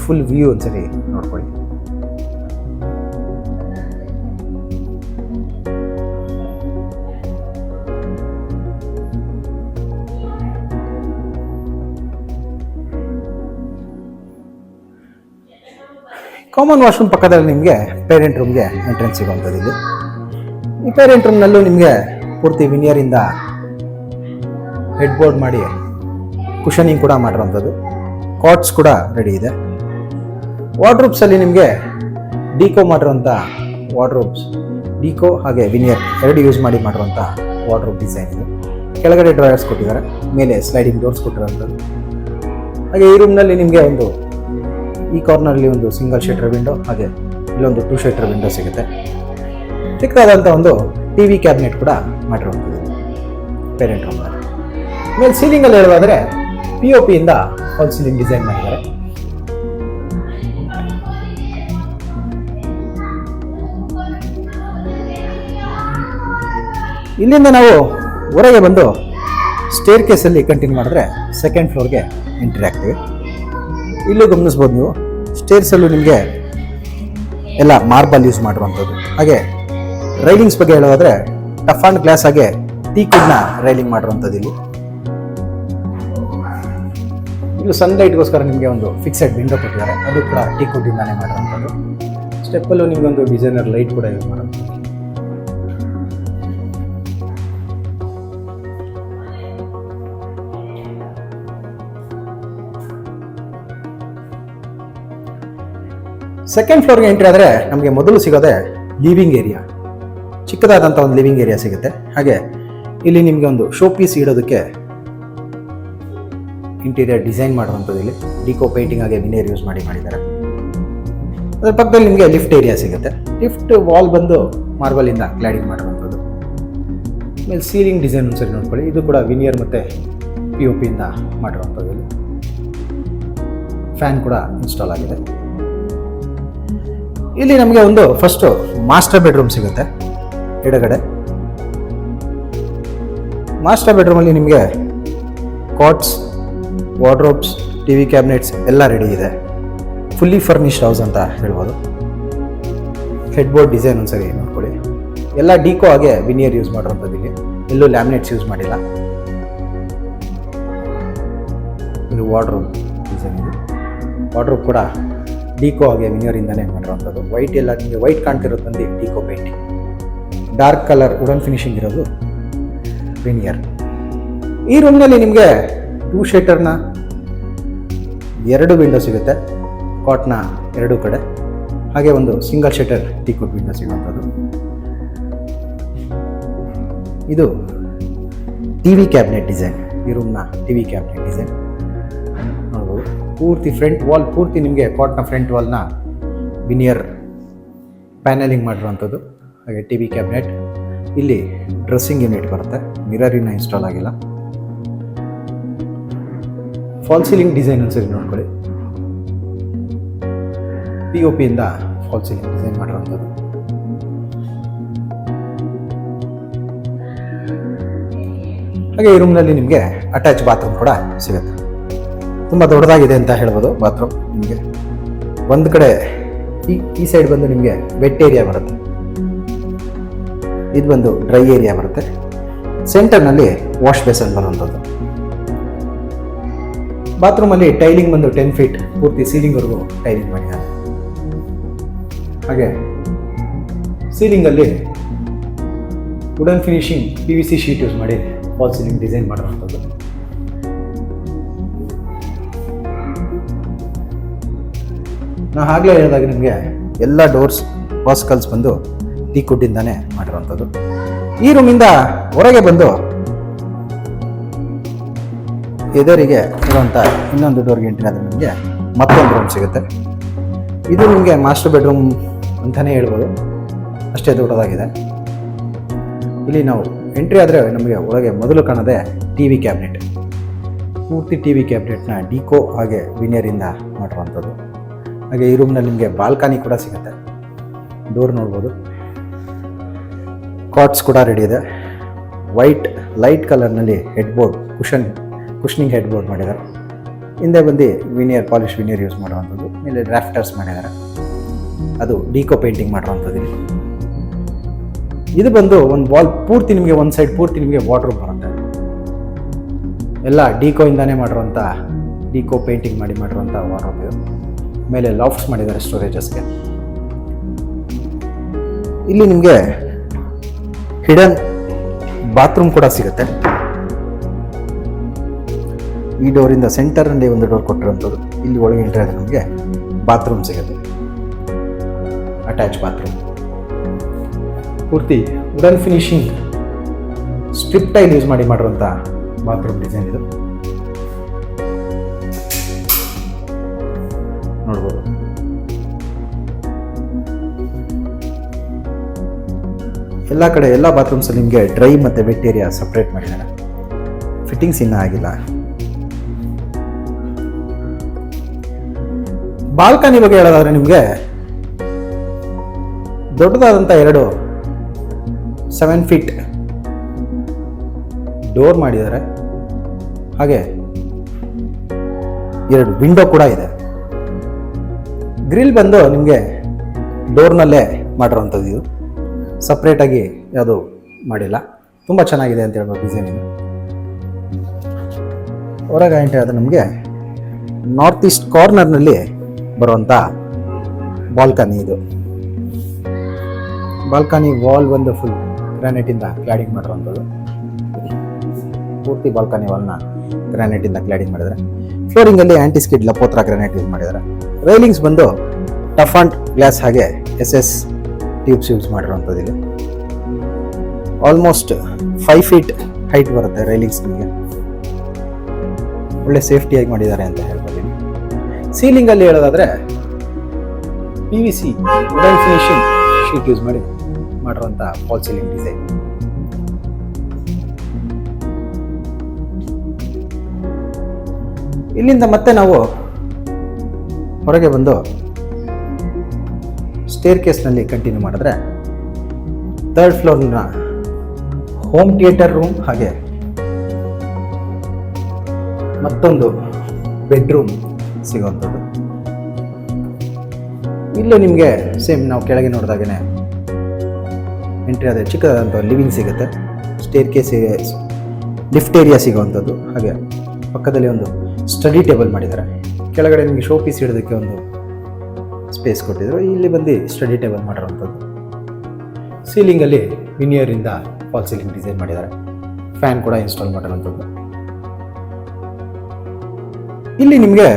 ಫುಲ್ ವ್ಯೂ ಒಂದ್ಸರಿ ನೋಡ್ಕೊಳ್ಳಿ. ಕಾಮನ್ ವಾಶ್ರೂಮ್ ಪಕ್ಕದಲ್ಲಿ ನಿಮಗೆ ಪೇರೆಂಟ್ ರೂಮ್ಗೆ ಎಂಟ್ರೆನ್ಸ್ ಸಿಗುವಂಥದ್ದು. ಇಲ್ಲಿ ಈ ಪೇರೆಂಟ್ ರೂಮ್ನಲ್ಲೂ ನಿಮಗೆ ಪೂರ್ತಿ ವಿನಿಯರಿಂದ ಹೆಡ್ ಬೋರ್ಡ್ ಮಾಡಿ ಕುಷನಿಂಗ್ ಕೂಡ ಮಾಡಿರುವಂಥದ್ದು. ಕಾಟ್ಸ್ ಕೂಡ ರೆಡಿ ಇದೆ. ವಾರ್ಡ್ರೋಬ್ಸಲ್ಲಿ ನಿಮಗೆ ಡಿಕೋ ಮಾಡಿರುವಂಥ ವಾರ್ಡ್ರೋಬ್ಸ್, ಡಿಕೋ ಹಾಗೆ ವಿನಿಯರ್ ಎರಡು ಯೂಸ್ ಮಾಡಿರುವಂಥ ವಾರ್ಡ್ರೋಬ್ ಡಿಸೈನ್ ಇದೆ. ಕೆಳಗಡೆ ಡ್ರಾಯರ್ಸ್ ಕೊಟ್ಟಿದ್ದಾರೆ, ಮೇಲೆ ಸ್ಲೈಡಿಂಗ್ ಡೋರ್ಸ್ ಕೊಟ್ಟಿರುವಂಥದ್ದು. ಹಾಗೆ ಈ ರೂಮ್ನಲ್ಲಿ ನಿಮಗೆ ಒಂದು ಈ ಕಾರ್ನರ್ಲಿ ಒಂದು ಸಿಂಗಲ್ ಶಟರ್ ವಿಂಡೋ, ಹಾಗೆ ಇಲ್ಲೊಂದು 2 ಶಟರ್ ವಿಂಡೋ ಸಿಗುತ್ತೆ. ಚಿಕ್ಕದಾದಂಥ ಒಂದು TV ಕ್ಯಾಬಿನೆಟ್ ಕೂಡ ಮಾಡಿರುವಂಥದ್ದು ಪೇರೆಂಟ್ ರೂಮ್ನಲ್ಲಿ. ಮೇಲೆ ಸೀಲಿಂಗಲ್ಲಿ ಹೇಳೋದಾದರೆ POP ಇಂದ ಫಾಲ್ ಸೀಲಿಂಗ್ ಡಿಸೈನ್ ಮಾಡಿದ್ದಾರೆ. ಇಲ್ಲಿಂದ ನಾವು ಹೊರಗೆ ಬಂದು ಸ್ಟೇರ್ ಕೇಸಲ್ಲಿ ಕಂಟಿನ್ಯೂ ಮಾಡಿದ್ರೆ ಸೆಕೆಂಡ್ ಫ್ಲೋರ್ಗೆ ಎಂಟ್ರಿ ಆಗ್ತೀವಿ. ಇಲ್ಲೂ ಗಮನಿಸ್ಬೋದು ನೀವು, ಸ್ಟೇರ್ಸಲ್ಲೂ ನಿಮಗೆ ಎಲ್ಲ ಮಾರ್ಬಲ್ ಯೂಸ್ ಮಾಡಿರುವಂಥದ್ದು. ಹಾಗೆ ರೈಲಿಂಗ್ಸ್ ಬಗ್ಗೆ ಹೇಳೋದಾದ್ರೆ ಟಫ್ ಆ್ಯಂಡ್ ಗ್ಲಾಸ್ ಹಾಗೆ ಟೀಕ್ವುಡ್ನ ರೈಲಿಂಗ್ ಮಾಡಿರುವಂಥದ್ದು. ಇಲ್ಲೂ ಸನ್ಲೈಟ್ಗೋಸ್ಕರ ನಿಮಗೆ ಒಂದು ಫಿಕ್ಸೆಡ್ ವಿಂಡೋ ಕೊಟ್ಟಿದ್ದಾರೆ, ಅದು ಕೂಡ ಟೀಕ್ವುಡ್ಡಿಂದಾನೇ ಮಾಡಿರುವಂಥದ್ದು. ಸ್ಟೆಪ್ಪಲ್ಲೂ ನಿಮಗೊಂದು ಡಿಸೈನರ್ ಲೈಟ್ ಕೂಡ ಯೂಸ್ ಮಾಡುವಂಥದ್ದು. ಸೆಕೆಂಡ್ ಫ್ಲೋರ್ಗೆ ಎಂಟ್ರಿ ಆದರೆ ನಮಗೆ ಮೊದಲು ಸಿಗೋದೆ ಲಿವಿಂಗ್ ಏರಿಯಾ. ಚಿಕ್ಕದಾದಂಥ ಒಂದು ಲಿವಿಂಗ್ ಏರಿಯಾ ಸಿಗುತ್ತೆ. ಹಾಗೆ ಇಲ್ಲಿ ನಿಮಗೆ ಒಂದು ಶೋ ಪೀಸ್ ಇಡೋದಕ್ಕೆ ಇಂಟೀರಿಯರ್ ಡಿಸೈನ್ ಮಾಡುವಂಥದ್ದು. ಇಲ್ಲಿ ಡಿಕೋ ಪೇಂಟಿಂಗ್ ಹಾಗೆ ವಿನಿಯರ್ ಯೂಸ್ ಮಾಡಿದ್ದಾರೆ. ಅದರ ಪಕ್ಕದಲ್ಲಿ ನಿಮಗೆ ಲಿಫ್ಟ್ ಏರಿಯಾ ಸಿಗುತ್ತೆ. ಲಿಫ್ಟ್ ವಾಲ್ ಬಂದು ಮಾರ್ಬಲಿಂದ ಕ್ಲಾಡಿಂಗ್ ಮಾಡಿರುವಂಥದ್ದು. ಆಮೇಲೆ ಸೀಲಿಂಗ್ ಡಿಸೈನ್ ಒಂದ್ಸರಿ ನೋಡ್ಕೊಳ್ಳಿ, ಇದು ಕೂಡ ವಿನಿಯರ್ ಮತ್ತು POP ಇಂದ ಮಾಡಿರುವಂಥದ್ದು. ಫ್ಯಾನ್ ಕೂಡ ಇನ್ಸ್ಟಾಲ್ ಆಗಿದೆ. ಇಲ್ಲಿ ನಮಗೆ ಒಂದು ಫಸ್ಟು ಮಾಸ್ಟರ್ ಬೆಡ್ರೂಮ್ ಸಿಗುತ್ತೆ ಎಡಗಡೆ. ಮಾಸ್ಟರ್ ಬೆಡ್ರೂಮಲ್ಲಿ ನಿಮಗೆ ಕಾಟ್ಸ್, ವಾರ್ಡ್ರೋಬ್ಸ್, TV ಕ್ಯಾಬಿನೆಟ್ಸ್ ಎಲ್ಲ ರೆಡಿ ಇದೆ. ಫುಲ್ಲಿ ಫರ್ನಿಶ್ಡ್ ಹೌಸ್ ಅಂತ ಹೇಳ್ಬೋದು. ಹೆಡ್ ಬೋರ್ಡ್ ಡಿಸೈನ್ ಒಂದ್ಸರಿ ನೋಡ್ಕೊಳ್ಳಿ, ಎಲ್ಲ ಡಿಕೋ ಹಾಗೆ ವಿನಿಯರ್ ಯೂಸ್ ಮಾಡಿರೋಂಥದ್ದು. ಇಲ್ಲಿ ಎಲ್ಲೂ ಲ್ಯಾಮಿನೇಟ್ಸ್ ಯೂಸ್ ಮಾಡಿಲ್ಲ. ಇದು ವಾರ್ಡ್ರೋಬ್ ಡಿಸೈನ್. ಇದು ವಾರ್ಡ್ರೋಬ್ ಕೂಡ ಡಿಕೋ ಹಾಗೆ ವಿನಿಯರಿಂದಾನೇ ಮಾಡಿರುವಂಥದ್ದು. ವೈಟ್ ಎಲ್ಲ ನಿಮಗೆ ವೈಟ್ ಕಾಣ್ತಿರೋದು ಬಂದು deco painting, dark colour wooden finishing ಇರೋದು ವಿನಿಯರ್. ಈ ರೂಮ್ನಲ್ಲಿ ನಿಮಗೆ 2 ಶಟರ್ನ 2 ವಿಂಡೋ ಸಿಗುತ್ತೆ, ಕಾಟ್ನ 2 ಕಡೆ. ಹಾಗೆ ಒಂದು ಸಿಂಗಲ್ ಶಟರ್ ಟೀಕ್ವುಡ್ ವಿಂಡೋ ಸಿಗುವಂಥದ್ದು. ಇದು TV ಕ್ಯಾಬಿನೆಟ್ ಡಿಸೈನ್. ಈ ರೂಮ್ನ TV ಕ್ಯಾಬಿನೆಟ್ ಡಿಸೈನ್. ಪೂರ್ತಿ ಫ್ರಂಟ್ ವಾಲ್ ಪೂರ್ತಿ ನಿಮಗೆ ಕಾಟ್ನ ಫ್ರಂಟ್ ವಾಲ್ನ ವಿನಿಯರ್ ಪ್ಯಾನಲಿಂಗ್ ಮಾಡಿರುವಂಥದ್ದು. ಹಾಗೆ ಟಿ ವಿ ಕ್ಯಾಬಿನೆಟ್, ಇಲ್ಲಿ ಡ್ರೆಸ್ಸಿಂಗ್ ಯೂನಿಟ್ ಬರುತ್ತೆ, ಮಿರರ್ ಇನ್ನ ಇನ್ಸ್ಟಾಲ್ ಆಗಿಲ್ಲ. ಫಾಲ್ ಸೀಲಿಂಗ್ ಡಿಸೈನ್ ಒಂದ್ಸರಿ ನೋಡ್ಕೊಳ್ಳಿ. POP ಇಂದ ಫಾಲ್ ಸೀಲಿಂಗ್ ಡಿಸೈನ್ ಮಾಡಿರುವಂಥದ್ದು. ಹಾಗೆ ಈ ರೂಮ್ನಲ್ಲಿ ನಿಮಗೆ ಅಟ್ಯಾಚ್ ಬಾತ್ರೂಮ್ ಕೂಡ ಸಿಗುತ್ತೆ. ತುಂಬ ದೊಡ್ಡದಾಗಿದೆ ಅಂತ ಹೇಳ್ಬೋದು ಬಾತ್ರೂಮ್. ನಿಮಗೆ ಒಂದು ಕಡೆ ಈ ಸೈಡ್ ಬಂದು ನಿಮಗೆ ವೆಟ್ ಏರಿಯಾ ಬರುತ್ತೆ, ಇದು ಬಂದು ಡ್ರೈ ಏರಿಯಾ ಬರುತ್ತೆ. ಸೆಂಟರ್ನಲ್ಲಿ ವಾಶ್ ಬೇಸನ್ ಬರುವಂಥದ್ದು. ಬಾತ್ರೂಮಲ್ಲಿ ಟೈಲಿಂಗ್ ಬಂದು 10 ಫೀಟ್ ಪೂರ್ತಿ ಸೀಲಿಂಗ್ವರೆಗೂ ಟೈಲಿಂಗ್ ಮಾಡಿದ್ದಾರೆ. ಹಾಗೆ ಸೀಲಿಂಗಲ್ಲಿ wooden finishing PVC sheet use ಮಾಡಿ ಫಾಲ್ ಸೀಲಿಂಗ್ ಡಿಸೈನ್ ಮಾಡಿರುವಂಥದ್ದು. ನಾವು ಆಗಲೇ ಹೇಳಿದಾಗ ನಿಮಗೆ ಎಲ್ಲ ಡೋರ್ಸ್ ವಾಸ್ಕಲ್ಸ್ ಬಂದು ಟೀಕುಡ್ಡಿಂದಾನೇ ಮಾಡಿರುವಂಥದ್ದು. ಈ ರೂಮಿಂದ ಹೊರಗೆ ಬಂದು ಎದುರಿಗೆ ಇರುವಂಥ ಇನ್ನೊಂದು ಡೋರ್ಗೆ ಎಂಟ್ರಿ ಆದರೆ ನಿಮಗೆ ಮತ್ತೊಂದು ರೂಮ್ ಸಿಗುತ್ತೆ. ಇದು ನಿಮಗೆ ಮಾಸ್ಟರ್ ಬೆಡ್ರೂಮ್ ಅಂತಲೇ ಹೇಳ್ಬೋದು, ಅಷ್ಟೇ ದೊಡ್ಡದಾಗಿದೆ. ಇಲ್ಲಿ ನಾವು ಎಂಟ್ರಿ ಆದರೆ ನಮಗೆ ಒಳಗೆ ಮೊದಲು ಕಾಣೋದೇ TV ಕ್ಯಾಬಿನೆಟ್. ಪೂರ್ತಿ TV ಕ್ಯಾಬಿನೆಟ್ನ ಡಿಕೋ ಹಾಗೆ ವಿನಿಯರಿಂದ ಮಾಡಿರುವಂಥದ್ದು. ಹಾಗೆ ಈ ರೂಮ್ನಲ್ಲಿ ನಿಮಗೆ ಬಾಲ್ಕನಿ ಕೂಡ ಸಿಗುತ್ತೆ. ಡೋರ್ ನೋಡ್ಬೋದು. ಕಾಟ್ಸ್ ಕೂಡ ರೆಡಿ ಇದೆ. ವೈಟ್ ಲೈಟ್ ಕಲರ್ನಲ್ಲಿ head board cushioning head board ಮಾಡಿದ್ದಾರೆ. ಹಿಂದೆ ಬಂದು ವಿನಿಯರ್ ಪಾಲಿಶ್ ವಿನಿಯರ್ ಯೂಸ್ ಮಾಡುವಂಥದ್ದು. ಮೇಲೆ ಡ್ರಾಫ್ಟರ್ಸ್ ಮಾಡಿದ್ದಾರೆ, ಅದು ಡಿಕೋ ಪೇಂಟಿಂಗ್ ಮಾಡಿರುವಂಥದ್ದು. ಇದು ಬಂದು ಒಂದು ವಾಲ್ ಪೂರ್ತಿ ನಿಮಗೆ ಒಂದು ಸೈಡ್ ಪೂರ್ತಿ ನಿಮಗೆ ವಾರ್ಡ್ರೂಮ್ ಬರುತ್ತೆ. ಎಲ್ಲ ಡಿಕೋ ಇಂದಾನೇ ಮಾಡಿರುವಂಥ ಡಿಕೋ ಪೇಂಟಿಂಗ್ ಮಾಡಿರುವಂಥ ವಾರ್ಡ್ರೂಮ್ ಇದು. ಮೇಲೆ ಲಾಫ್ಟ್ಸ್ ಮಾಡಿದ್ದಾರೆ ಸ್ಟೋರೇಜಸ್ಗೆ. ಇಲ್ಲಿ ನಿಮಗೆ ಹಿಡನ್ ಬಾತ್ರೂಮ್ ಕೂಡ ಸಿಗುತ್ತೆ. ಈ ಡೋರಿಂದ ಸೆಂಟರ್ನಲ್ಲಿ ಒಂದು ಡೋರ್ ಕೊಟ್ಟಿರುವಂಥದ್ದು. ಇಲ್ಲಿ ಒಳಗೆ ಎಂಟ್ರಿ ಆದರೆ ನಮಗೆ ಬಾತ್ರೂಮ್ ಸಿಗುತ್ತೆ, ಅಟ್ಯಾಚ್ ಬಾತ್ರೂಮ್. ಪೂರ್ತಿ wooden finishing strip tile use ಮಾಡಿರುವಂಥ ಬಾತ್ರೂಮ್ ಡಿಸೈನ್ ಇದು. ನೋಡ್ಬೋದು. ಎಲ್ಲ ಕಡೆ ಎಲ್ಲ ಬಾತ್ರೂಮ್ಸಲ್ಲಿ ನಿಮಗೆ ಡ್ರೈ ಮತ್ತು ವೆಟ್ ಏರಿಯಾ ಸಪ್ರೇಟ್ ಮಾಡಿದ್ದಾರೆ. ಫಿಟ್ಟಿಂಗ್ಸ್ ಇನ್ನೂ ಆಗಿಲ್ಲ. ಬಾಲ್ಕನಿ ಬಗ್ಗೆ ಹೇಳೋದಾದ್ರೆ ನಿಮಗೆ ದೊಡ್ಡದಾದಂಥ 7 ಫೀಟ್ ಡೋರ್ ಮಾಡಿದ್ದಾರೆ. ಹಾಗೆ 2 ವಿಂಡೋ ಕೂಡ ಇದೆ. ಗ್ರಿಲ್ ಬಂದು ನಿಮಗೆ ಡೋರ್ನಲ್ಲೇ ಮಾಡಿರೋವಂಥದ್ದು. ಇದು ಸಪ್ರೇಟಾಗಿ ಯಾವುದು ಮಾಡಿಲ್ಲ. ತುಂಬ ಚೆನ್ನಾಗಿದೆ ಅಂತ ಹೇಳ್ಬೋದು ಡಿಸೈನ್ ಇದು. ಹೊರಗೆ ಎಂಟ್ರಿ ಆದರೆ ನಮಗೆ ನಾರ್ತ್ ಈಸ್ಟ್ ಕಾರ್ನರ್ನಲ್ಲಿ ಬರುವಂಥ ಬಾಲ್ಕನಿ ಇದು. ಬಾಲ್ಕನಿ ವಾಲ್ ಬಂದು ಫುಲ್ ಗ್ರಾನೈಟಿಂದ ಕ್ಲಾಡಿಂಗ್ ಮಾಡಿರುವಂಥದ್ದು. ಪೂರ್ತಿ ಬಾಲ್ಕನಿ ವಾಲ್ನ ಗ್ರಾನೈಟಿಂದ ಕ್ಲಾಡಿಂಗ್ ಮಾಡಿದ್ದಾರೆ. ಫ್ಲೋರಿಂಗಲ್ಲಿ ಆಂಟಿಸ್ಕಿಡ್ ಲಪೋತ್ರ ಗ್ರಾನೈಟ್ ಯೂಸ್ ಮಾಡಿದ್ದಾರೆ. ರೈಲಿಂಗ್ಸ್ ಬಂದು ಟಫ್ ಅಂಡ್ ಗ್ಲಾಸ್ ಹಾಗೆ SS ಟ್ಯೂಬ್ಸ್ ಯೂಸ್ ಮಾಡಿರುವಂಥದ್ದು. ಇಲ್ಲಿ ಆಲ್ಮೋಸ್ಟ್ 5 ಫೀಟ್ ಹೈಟ್ ಬರುತ್ತೆ ರೈಲಿಂಗ್ಸ್. ನಿಮಗೆ ಒಳ್ಳೆ ಸೇಫ್ಟಿಯಾಗಿ ಮಾಡಿದ್ದಾರೆ ಅಂತ ಹೇಳ್ಬೋದು. ಸೀಲಿಂಗಲ್ಲಿ ಹೇಳೋದಾದರೆ PVC wooden finishing sheet use ಮಾಡಿರುವಂಥ ಫಾಲ್ ಸೀಲಿಂಗ್ ಡಿಸೈನ್. ಇಲ್ಲಿಂದ ಮತ್ತೆ ನಾವು ಹೊರಗೆ ಬಂದು ಸ್ಟೇರ್ ಕೇಸ್ನಲ್ಲಿ ಕಂಟಿನ್ಯೂ ಮಾಡಿದ್ರೆ 3rd ಫ್ಲೋರ್ನ ಹೋಮ್ ಥಿಯೇಟರ್ ರೂಮ್ ಹಾಗೆ ಮತ್ತೊಂದು ಬೆಡ್ರೂಮ್ ಸಿಗುವಂಥದ್ದು. ಇಲ್ಲೂ ನಿಮಗೆ ಸೇಮ್ ನಾವು ಕೆಳಗೆ ನೋಡಿದಾಗೇ ಎಂಟ್ರಿ ಆದರೆ ಚಿಕ್ಕದಾದಂಥ ಲಿವಿಂಗ್ ಸಿಗುತ್ತೆ. ಸ್ಟೇರ್ ಕೇಸ್ ಲಿಫ್ಟ್ ಏರಿಯಾ ಸಿಗುವಂಥದ್ದು. ಹಾಗೆ ಪಕ್ಕದಲ್ಲಿ ಒಂದು ಸ್ಟಡಿ ಟೇಬಲ್ ಮಾಡಿದ್ದಾರೆ. ಕೆಳಗಡೆ ನಿಮಗೆ ಶೋ ಪೀಸ್ ಇಡೋದಕ್ಕೆ ಒಂದು ಸ್ಪೇಸ್ ಕೊಟ್ಟಿದ್ರು. ಇಲ್ಲಿ ಬಂದು ಸ್ಟಡಿ ಟೇಬಲ್ ಮಾಡಿರುವಂಥದ್ದು. ಸೀಲಿಂಗಲ್ಲಿ ವಿನಿಯರಿಂದ ಫಾಲ್ ಸೀಲಿಂಗ್ ಡಿಸೈನ್ ಮಾಡಿದ್ದಾರೆ. ಫ್ಯಾನ್ ಕೂಡ ಇನ್ಸ್ಟಾಲ್ ಮಾಡಿರುವಂಥದ್ದು. ಇಲ್ಲಿ ನಿಮಗೆ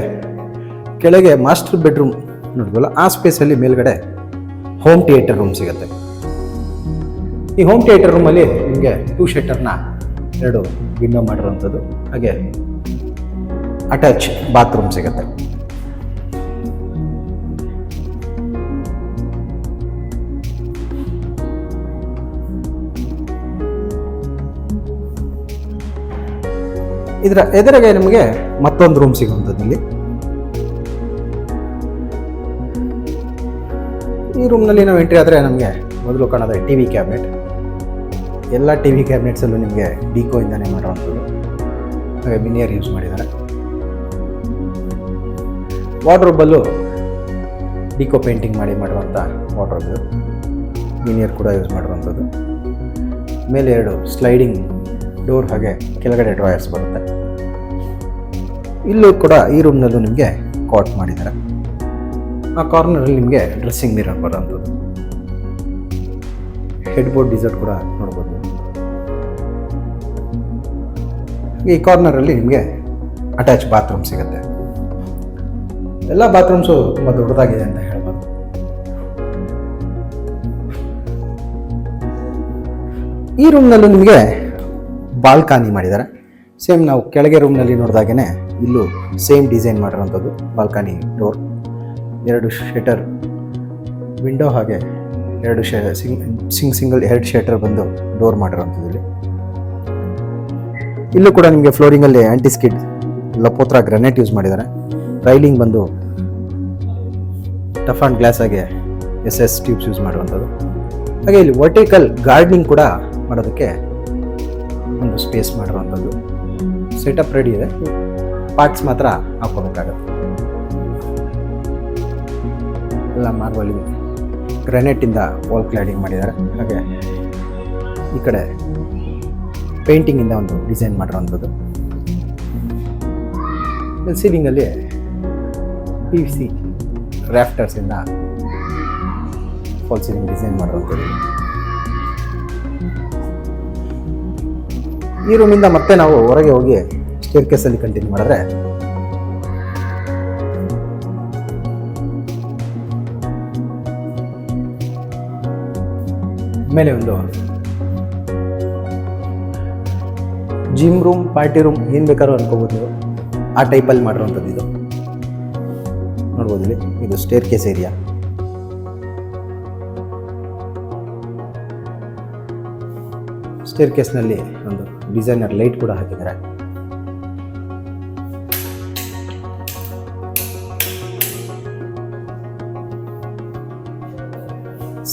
ಕೆಳಗೆ ಮಾಸ್ಟರ್ ಬೆಡ್ರೂಮ್ ನೋಡಿದ್ವಲ್ಲ, ಆ ಸ್ಪೇಸಲ್ಲಿ ಮೇಲ್ಗಡೆ ಹೋಮ್ ಥಿಯೇಟರ್ ರೂಮ್ ಸಿಗುತ್ತೆ. ಈ ಹೋಮ್ ಥಿಯೇಟರ್ ರೂಮಲ್ಲಿ ನಿಮಗೆ 2 ಶಟರ್ನ 2 ವಿಂಡೋ ಮಾಡಿರುವಂಥದ್ದು. ಹಾಗೆ ಅಟ್ಯಾಚ್ ಬಾತ್ರೂಮ್ ಸಿಗುತ್ತೆ. ಇದರ ಎದುರಿಗೆ ನಿಮಗೆ ಮತ್ತೊಂದು ರೂಮ್ ಸಿಗುವಂಥದ್ದು ಇಲ್ಲಿ. ಈ ರೂಮ್ನಲ್ಲಿ ನಾವು ಎಂಟ್ರಿ ಆದರೆ ನಮಗೆ ಮೊದಲು ಕಾಣೋದು ಟಿ ವಿ ಕ್ಯಾಬಿನೆಟ್. ಎಲ್ಲ ಟಿ ವಿ ಕ್ಯಾಬಿನೆಟ್ಸಲ್ಲೂ ನಿಮಗೆ ಡಿಕೋ ಇಂದಾನೆ ಮಾಡುವಂಥದ್ದು. ಹಾಗೆ ವಿನಿಯರ್ ಯೂಸ್ ಮಾಡಿದ್ದಾರೆ. ವಾರ್ಡ್ರೋಬಲ್ಲೂ ಡಿಕೋ ಪೇಂಟಿಂಗ್ ಮಾಡುವಂಥ ವಾರ್ಡ್ರೋಬ್. ವಿನಿಯರ್ ಕೂಡ ಯೂಸ್ ಮಾಡುವಂಥದ್ದು. ಮೇಲೆ 2 ಸ್ಲೈಡಿಂಗ್ ಡೋರ್, ಹಾಗೆ ಕೆಳಗಡೆ ಡ್ರಾಯರ್ಸ್ ಬರುತ್ತೆ. ಇಲ್ಲೂ ಕೂಡ ಈ ರೂಮ್ನಲ್ಲೂ ನಿಮಗೆ ಕಾಟ್ ಮಾಡಿದ್ದಾರೆ. ಆ ಕಾರ್ನರಲ್ಲಿ ನಿಮಗೆ ಡ್ರೆಸ್ಸಿಂಗ್ ಮಿರರ್ ಬರೋವಂಥದ್ದು. ಹೆಡ್ ಬೋರ್ಡ್ ಡಿಸೈನ್ ಕೂಡ ನೋಡ್ಬೋದು. ಈ ಕಾರ್ನರಲ್ಲಿ ನಿಮಗೆ ಅಟ್ಯಾಚ್ ಬಾತ್ರೂಮ್ ಸಿಗುತ್ತೆ. ಎಲ್ಲ ಬಾತ್ರೂಮ್ಸು ತುಂಬ ದೊಡ್ಡದಾಗಿದೆ ಅಂತ ಹೇಳ್ಬೋದು. ಈ ರೂಮ್ನಲ್ಲೂ ನಿಮಗೆ ಬಾಲ್ಕನಿ ಮಾಡಿದ್ದಾರೆ. ಸೇಮ್ ನಾವು ಕೆಳಗೆ ರೂಮ್ನಲ್ಲಿ ನೋಡಿದಾಗೇ ಇಲ್ಲೂ ಸೇಮ್ ಡಿಸೈನ್ ಮಾಡಿರೋಂಥದ್ದು. ಬಾಲ್ಕನಿ ಡೋರ್, 2 ಶಟರ್ ವಿಂಡೋ, ಹಾಗೆ 2 ಸಿಂಗಲ್ 2 ಶಟರ್ ಬಂದು ಡೋರ್ ಮಾಡಿರೋಂಥದ್ದು. ಇಲ್ಲೂ ಕೂಡ ನಿಮಗೆ ಫ್ಲೋರಿಂಗಲ್ಲಿ ಆಂಟಿಸ್ಕಿಡ್ ಲಪೋತ್ರ ಗ್ರಾನೈಟ್ ಯೂಸ್ ಮಾಡಿದ್ದಾರೆ. ರೈಲಿಂಗ್ ಬಂದು ಟಫ್ ಆ್ಯಂಡ್ ಗ್ಲಾಸ್ ಆಗಿ SS ಟ್ಯೂಬ್ಸ್ ಯೂಸ್ ಮಾಡುವಂಥದ್ದು. ಹಾಗೆ ಇಲ್ಲಿ ವರ್ಟಿಕಲ್ ಗಾರ್ಡನಿಂಗ್ ಕೂಡ ಮಾಡೋದಕ್ಕೆ ಒಂದು ಸ್ಪೇಸ್ ಮಾಡಿರುವಂಥದ್ದು. ಸೆಟಪ್ ರೆಡಿ ಇದೆ, ಪಾರ್ಟ್ಸ್ ಮಾತ್ರ ಹಾಕೋಬೇಕಾಗತ್ತೆ. ಎಲ್ಲ ಮಾರ್ಬಲ್ ಗ್ರಾನೈಟಿಂದ ವಾಲ್ ಕ್ಲಾಡಿಂಗ್ ಮಾಡಿದ್ದಾರೆ. ಹಾಗೆ ಈ ಕಡೆ ಪೇಂಟಿಂಗಿಂದ ಒಂದು ಡಿಸೈನ್ ಮಾಡಿರುವಂಥದ್ದು. ಸೀಲಿಂಗಲ್ಲಿ PVC ರಾಫ್ಟರ್ಸಿಂದ ಫಾಲ್ ಸೀಲಿಂಗ್ ಡಿಸೈನ್ ಮಾಡಿರುವಂಥದ್ದು. ಈ ರೂಮಿಂದ ಮತ್ತೆ ನಾವು ಹೊರಗೆ ಹೋಗಿ ಸ್ಟೇರ್ ಕೇಸಲ್ಲಿ ಕಂಟಿನ್ಯೂ ಮಾಡಿದ್ರೆ ಮೇಲೆ ಒಂದು ಜಿಮ್ ರೂಮ್, ಪಾರ್ಟಿ ರೂಮ್, ಏನು ಬೇಕಾದ್ರೂ ಅನ್ಕೋಬೋದು ನೀವು. ಆ ಟೈಪಲ್ಲಿ ಮಾಡಿರುವಂಥದ್ದು ಇದು ನೋಡ್ಬೋದು. ಇಲ್ಲಿ ಇದು ಸ್ಟೇರ್ ಕೇಸ್ ಏರಿಯಾ. ಸ್ಟೇರ್ ಕೇಸ್ನಲ್ಲಿ ಒಂದು ಡಿಸೈನರ್ ಲೈಟ್ ಕೂಡ ಹಾಕಿದ್ದಾರೆ.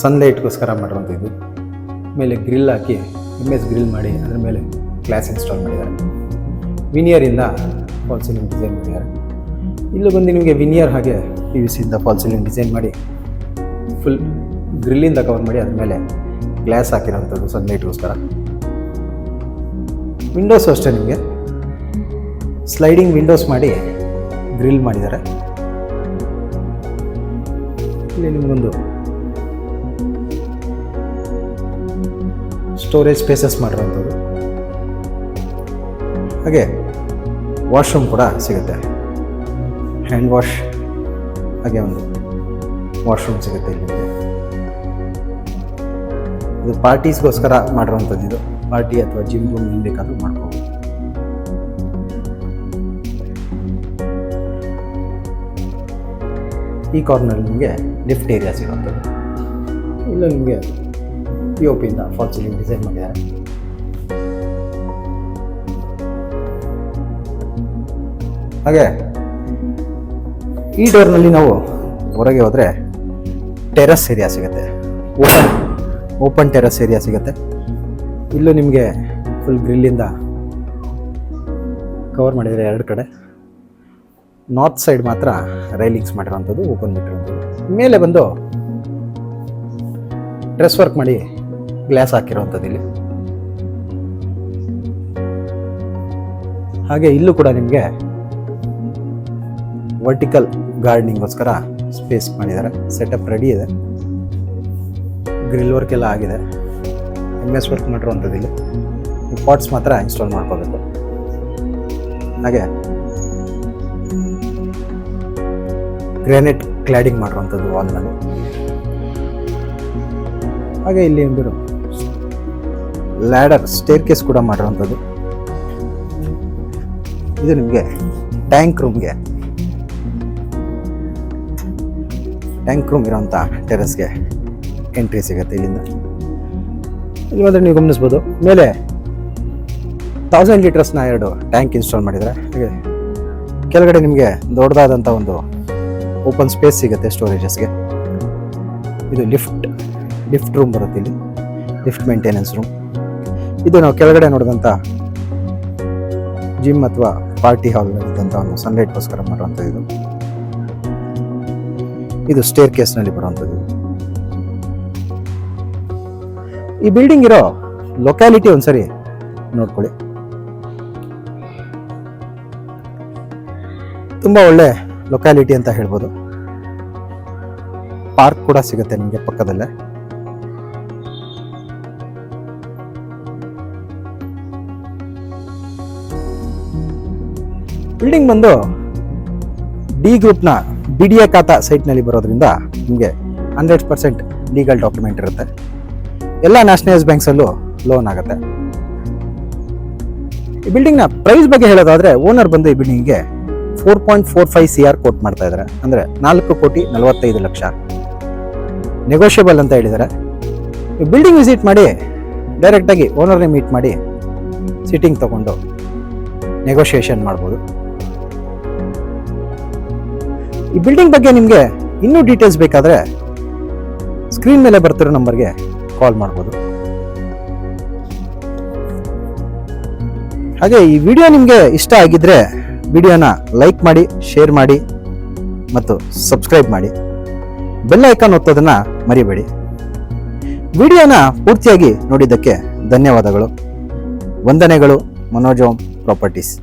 ಸನ್ಲೈಟ್ಗೋಸ್ಕರ ಮಾಡಿರುವಂಥದ್ದು. ಮೇಲೆ ಗ್ರಿಲ್ ಹಾಕಿ MS ಗ್ರಿಲ್ ಮಾಡಿ ಅದರ ಮೇಲೆ ಗ್ಲಾಸ್ ಇನ್ಸ್ಟಾಲ್ ಮಾಡಿದ್ದಾರೆ. ವಿನಿಯರಿಂದ ಫಾಲ್ ಸೀಲಿಂಗ್ ಡಿಸೈನ್ ಮಾಡಿದ್ದಾರೆ. ಇಲ್ಲೂ ಬಂದು ನಿಮಗೆ ವಿನಿಯರ್ ಹಾಗೆ PVCಯಿಂದ ಫಾಲ್ ಸೀಲಿಂಗ್ ಡಿಸೈನ್ ಮಾಡಿ ಫುಲ್ ಗ್ರಿಲ್ಲಿಂದ ಕವರ್ ಮಾಡಿ ಅದ್ರ ಮೇಲೆ ಗ್ಲಾಸ್ ಹಾಕಿರೋಂಥದ್ದು ಸನ್ಲೈಟ್ಗೋಸ್ಕರ. ವಿಂಡೋಸ್ ಅಷ್ಟೇ ನಿಮಗೆ ಸ್ಲೈಡಿಂಗ್ ವಿಂಡೋಸ್ ಮಾಡಿ ಗ್ರಿಲ್ ಮಾಡಿದ್ದಾರೆ. ಇಲ್ಲಿ ನಿಮಗೊಂದು ಸ್ಟೋರೇಜ್ ಸ್ಪೇಸಸ್ ಮಾಡಿರೋಂಥದ್ದು. ಹಾಗೆ ವಾಶ್ರೂಮ್ ಕೂಡ ಸಿಗುತ್ತೆ. ಹ್ಯಾಂಡ್ ವಾಶ್ ಹಾಗೆ ಒಂದು ವಾಶ್ರೂಮ್ ಸಿಗುತ್ತೆ ಇಲ್ಲಿ. ಇದು ಪಾರ್ಟೀಸ್ಗೋಸ್ಕರ ಮಾಡಿರೋಂಥದ್ದು. ಇದು ಪಾರ್ಟಿ ಅಥವಾ ಜಿಮ್ ರೂಮ್ ಏನು ಬೇಕಾದರೂ ಮಾಡ್ಕೋಬೋದು. ಈ ಕಾರ್ನರ್ ನಿಮಗೆ ಲಿಫ್ಟ್ ಏರಿಯಾ ಸಿಗುವಂಥದ್ದು. ಇಲ್ಲ ನಿಮಗೆ POP ಇಂದ ಫಾಲ್ ಸೀಲಿಂಗ್ ಡಿಸೈನ್ ಮಾಡಿದ್ದಾರೆ. ಹಾಗೆ ಈ ಡೋರ್ನಲ್ಲಿ ನಾವು ಹೊರಗೆ ಹೋದರೆ ಟೆರಸ್ ಏರಿಯಾ ಸಿಗುತ್ತೆ. ಓಪನ್ ಟೆರಸ್ ಏರಿಯಾ ಸಿಗುತ್ತೆ. ಇಲ್ಲೂ ನಿಮಗೆ ಫುಲ್ ಗ್ರಿಲ್ಲಿಂದ ಕವರ್ ಮಾಡಿದರೆ 2 ಕಡೆ. ನಾರ್ತ್ ಸೈಡ್ ಮಾತ್ರ ರೈಲಿಂಗ್ಸ್ ಮಾಡಿರೋವಂಥದ್ದು, ಓಪನ್ ಬಿಟ್ಟಿರೋಂಥದ್ದು. ಮೇಲೆ ಬಂದು ಡ್ರೆಸ್ ವರ್ಕ್ ಮಾಡಿ ಗ್ಲಾಸ್ ಹಾಕಿರೋವಂಥದ್ದು ಇಲ್ಲಿ. ಹಾಗೆ ಇಲ್ಲೂ ಕೂಡ ನಿಮಗೆ ವರ್ಟಿಕಲ್ ಗಾರ್ಡನಿಂಗ್ಗೋಸ್ಕರ ಸ್ಪೇಸ್ ಮಾಡಿದ್ದಾರೆ. ಸೆಟಪ್ ರೆಡಿ ಇದೆ. ಗ್ರಿಲ್ ವರ್ಕ್ ಎಲ್ಲ ಆಗಿದೆ. MS ವರ್ಕ್ ಮಾಡಿರುವಂಥದ್ದು ಇಲ್ಲಿ. ಪಾಟ್ಸ್ ಮಾತ್ರ ಇನ್ಸ್ಟಾಲ್ ಮಾಡ್ಕೋಬೇಕು. ಹಾಗೆ ಗ್ರಾನೈಟ್ ಕ್ಲಾಡಿಂಗ್ ಮಾಡಿರುವಂಥದ್ದು ವಾಲ್ನಲ್ಲಿ. ಹಾಗೆ ಇಲ್ಲಿ ಒಂದು ಲ್ಯಾಡರ್ ಸ್ಟೇರ್ ಕೇಸ್ ಕೂಡ ಮಾಡಿರುವಂಥದ್ದು. ಇದು ನಿಮಗೆ ಟ್ಯಾಂಕ್ ರೂಮ್ ಇರೋಂಥ ಟೆರೆಸ್ಗೆ ಎಂಟ್ರಿ ಸಿಗುತ್ತೆ ಇಲ್ಲಿಂದ. ಇಲ್ಲಿ ಬಂದರೆ ನೀವು ಗಮನಿಸ್ಬೋದು ಮೇಲೆ 1000 ಲೀಟರ್ಸ್ನ 2 ಟ್ಯಾಂಕ್ ಇನ್ಸ್ಟಾಲ್ ಮಾಡಿದ್ದಾರೆ. ಹಾಗೆ ಕೆಳಗಡೆ ನಿಮಗೆ ದೊಡ್ಡದಾದಂಥ ಒಂದು ಓಪನ್ ಸ್ಪೇಸ್ ಸಿಗುತ್ತೆ ಸ್ಟೋರೇಜಸ್ಗೆ. ಇದು ಲಿಫ್ಟ್ ರೂಮ್ ಬರುತ್ತೆ ಇಲ್ಲಿ, ಲಿಫ್ಟ್ ಮೇಂಟೆನೆನ್ಸ್ ರೂಮ್. ಇದು ನಾವು ಕೆಳಗಡೆ ನೋಡಿದಂಥ ಜಿಮ್ ಅಥವಾ ಪಾರ್ಟಿ ಹಾಲ್ ಇದ್ದಂಥ ಒಂದು ಸನ್ಲೈಟ್ಗೋಸ್ಕರ ಮಾಡುವಂಥದ್ದು. ಇದು ಸ್ಟೇರ್ ಕೇಸ್ನಲ್ಲಿ ಬರುವಂಥದ್ದು. ಈ ಬಿಲ್ಡಿಂಗ್ ಇರೋ ಲೊಕ್ಯಾಲಿಟಿ ಒಂದ್ಸರಿ ನೋಡ್ಕೊಳ್ಳಿ. ತುಂಬಾ ಒಳ್ಳೆ ಲೊಕ್ಯಾಲಿಟಿ ಅಂತ ಹೇಳ್ಬೋದು. ಪಾರ್ಕ್ ಕೂಡ ಸಿಗುತ್ತೆ ನಿಮಗೆ ಪಕ್ಕದಲ್ಲೇ. ಬಿಲ್ಡಿಂಗ್ ಬಂದು ಡಿ ಗ್ರೂಪ್ನ BDA ಖಾತಾ ಸೈಟ್ನಲ್ಲಿ ಬರೋದ್ರಿಂದ ನಿಮಗೆ 100% ಲೀಗಲ್ ಡಾಕ್ಯುಮೆಂಟ್ ಇರುತ್ತೆ. ಎಲ್ಲ ನ್ಯಾಷನಲೈಸ್ ಬ್ಯಾಂಕ್ಸಲ್ಲೂ ಲೋನ್ ಆಗುತ್ತೆ. ಈ ಬಿಲ್ಡಿಂಗ್ನ ಪ್ರೈಸ್ ಬಗ್ಗೆ ಹೇಳೋದಾದ್ರೆ ಓನರ್ ಬಂದು ಈ ಬಿಲ್ಡಿಂಗ್ಗೆ 4.45 CR ಕೋಟ್ ಮಾಡ್ತಾ ಇದ್ದಾರೆ. ಅಂದರೆ 4,45,00,000 ನೆಗೋಷಿಯಬಲ್ ಅಂತ ಹೇಳಿದ್ದಾರೆ. ಈ ಬಿಲ್ಡಿಂಗ್ ವಿಸಿಟ್ ಮಾಡಿ ಡೈರೆಕ್ಟಾಗಿ ಓನರ್ನೇ ಮೀಟ್ ಮಾಡಿ ಸಿಟ್ಟಿಂಗ್ ತಗೊಂಡು ನೆಗೋಷಿಯೇಷನ್ ಮಾಡ್ಬೋದು. ಈ ಬಿಲ್ಡಿಂಗ್ ಬಗ್ಗೆ ನಿಮಗೆ ಇನ್ನೂ ಡೀಟೇಲ್ಸ್ ಬೇಕಾದರೆ ಸ್ಕ್ರೀನ್ ಮೇಲೆ ಬರ್ತಿರೋ ನಂಬರ್ಗೆ ಕಾಲ್ ಮಾಡ್ಬೋದು. ಹಾಗೆ ಈ ವಿಡಿಯೋ ನಿಮಗೆ ಇಷ್ಟ ಆಗಿದ್ರೆ ವಿಡಿಯೋನ ಲೈಕ್ ಮಾಡಿ, ಶೇರ್ ಮಾಡಿ ಮತ್ತು ಸಬ್ಸ್ಕ್ರೈಬ್ ಮಾಡಿ. ಬೆಲ್ ಐಕಾನ್ ಒತ್ತೋದನ್ನ ಮರಿಬೇಡಿ. ವಿಡಿಯೋನ ಪೂರ್ತಿಯಾಗಿ ನೋಡಿದ್ದಕ್ಕೆ ಧನ್ಯವಾದಗಳು. ವಂದನೆಗಳು. ಮನೋಜ್ ಓಂ ಪ್ರಾಪರ್ಟೀಸ್.